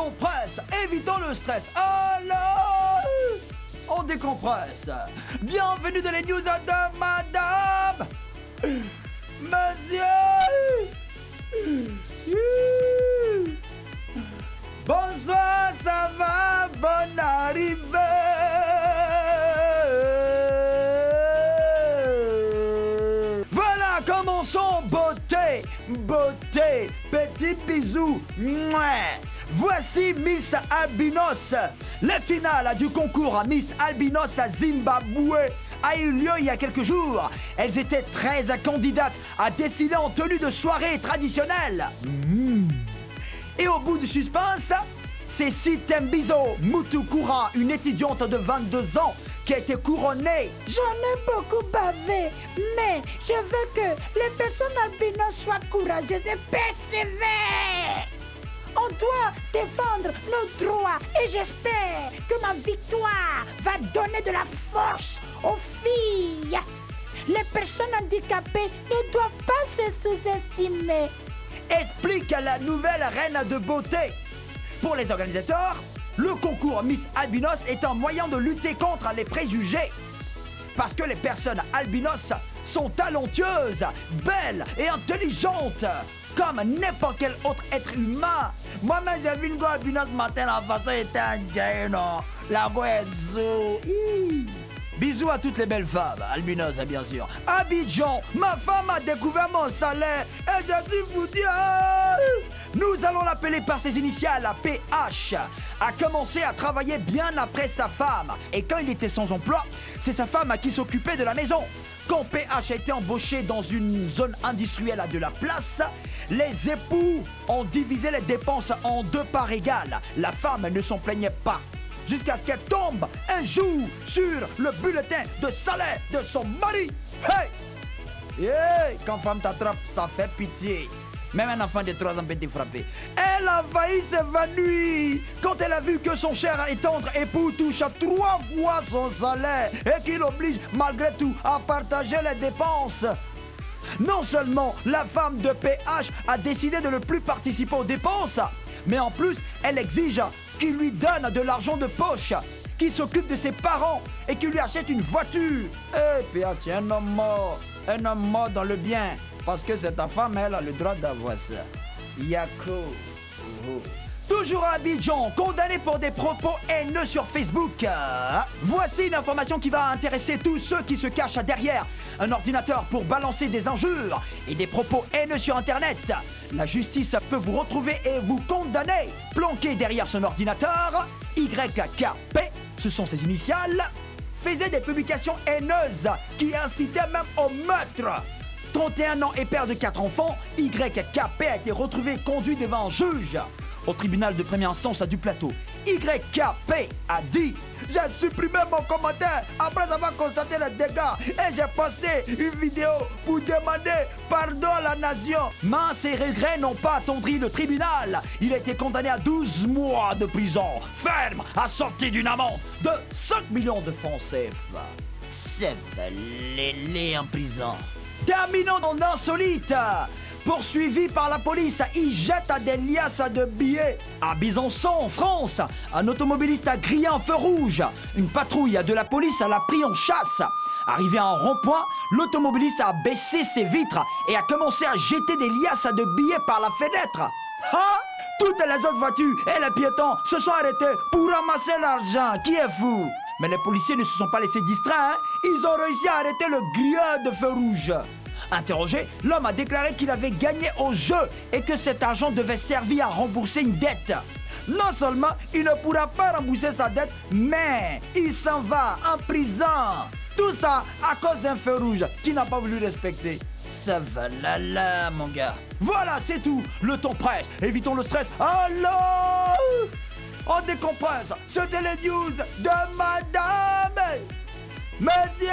ton presse, évitons le stress. Alors, on décompresse. Bienvenue dans les news de madame, monsieur. Bonsoir, ça va, bonne arrivée. Voilà, commençons, beauté, beauté, petit bisou. Mouais. Voici Miss Albinos. Les finales du concours Miss Albinos à Zimbabwe a eu lieu il y a quelques jours. Elles étaient 13 candidates à défiler en tenue de soirée traditionnelle. Et au bout du suspense, c'est Sitembiso Mutukura, une étudiante de 22 ans, qui a été couronnée. J'en ai beaucoup bavé, mais je veux que les personnes albinos soient courageuses et persévèrent. On doit défendre nos droits et j'espère que ma victoire va donner de la force aux filles. Les personnes handicapées ne doivent pas se sous-estimer. Explique la nouvelle reine de beauté. Pour les organisateurs, le concours Miss Albinos est un moyen de lutter contre les préjugés. Parce que les personnes albinos sont talentueuses, belles et intelligentes, comme n'importe quel autre être humain. Moi-même, j'ai vu une go albinos ce matin, la façon était indienne. La go est zo. Bisous à toutes les belles femmes, albinos bien sûr. Abidjan, ma femme a découvert mon salaire et je suis foutu. Nous allons l'appeler par ses initiales, PH. A commencé à travailler bien après sa femme. Et quand il était sans emploi, c'est sa femme qui s'occupait de la maison. Quand PH a été embauché dans une zone industrielle de la place, les époux ont divisé les dépenses en deux parts égales. La femme ne s'en plaignait pas. Jusqu'à ce qu'elle tombe un jour sur le bulletin de salaire de son mari. Hey! Hey! Quand femme t'attrape, ça fait pitié. Même un enfant de 3 ans peut te frapper. Elle a failli s'évanouir quand elle a vu que son cher et tendre époux touche 3 fois son salaire et qu'il oblige malgré tout à partager les dépenses. Non seulement la femme de PH a décidé de ne plus participer aux dépenses, mais en plus elle exige qu'il lui donne de l'argent de poche, qu'il s'occupe de ses parents et qu'il lui achète une voiture. Eh, PH, tu es un homme mort dans le bien. Parce que c'est ta femme, elle a le droit d'avoir ça. Yako. Toujours à Abidjan, condamné pour des propos haineux sur Facebook. Voici une information qui va intéresser tous ceux qui se cachent derrière un ordinateur pour balancer des injures et des propos haineux sur Internet. La justice peut vous retrouver et vous condamner. Planqué derrière son ordinateur, YKP, ce sont ses initiales, faisait des publications haineuses qui incitaient même au meurtre. 31 ans et père de 4 enfants, YKP a été retrouvé conduit devant un juge au tribunal de première instance du plateau. YKP a dit « J'ai supprimé mon commentaire après avoir constaté les dégâts et j'ai posté une vidéo pour demander pardon à la nation. » Mais ses regrets n'ont pas attendri le tribunal. Il a été condamné à 12 mois de prison ferme assorti d'une amende de 5 millions de francs CFA. C'est les en prison. Terminons en insolite. Poursuivi par la police, il jette des liasses de billets. À Besançon, en France, un automobiliste a grillé un feu rouge. Une patrouille de la police l'a pris en chasse. Arrivé à un rond-point, l'automobiliste a baissé ses vitres et a commencé à jeter des liasses de billets par la fenêtre. Toutes les autres voitures et les piétons se sont arrêtés pour ramasser l'argent. Qui est fou? Mais les policiers ne se sont pas laissés distraire, Ils ont réussi à arrêter le grilleur de feu rouge. Interrogé, l'homme a déclaré qu'il avait gagné au jeu et que cet argent devait servir à rembourser une dette. Non seulement il ne pourra pas rembourser sa dette, mais il s'en va en prison. Tout ça à cause d'un feu rouge qu'il n'a pas voulu respecter. Ça va là, mon gars. Voilà, c'est tout. Le temps presse. Évitons le stress. Alors, on décompresse. C'était les news de madame. Monsieur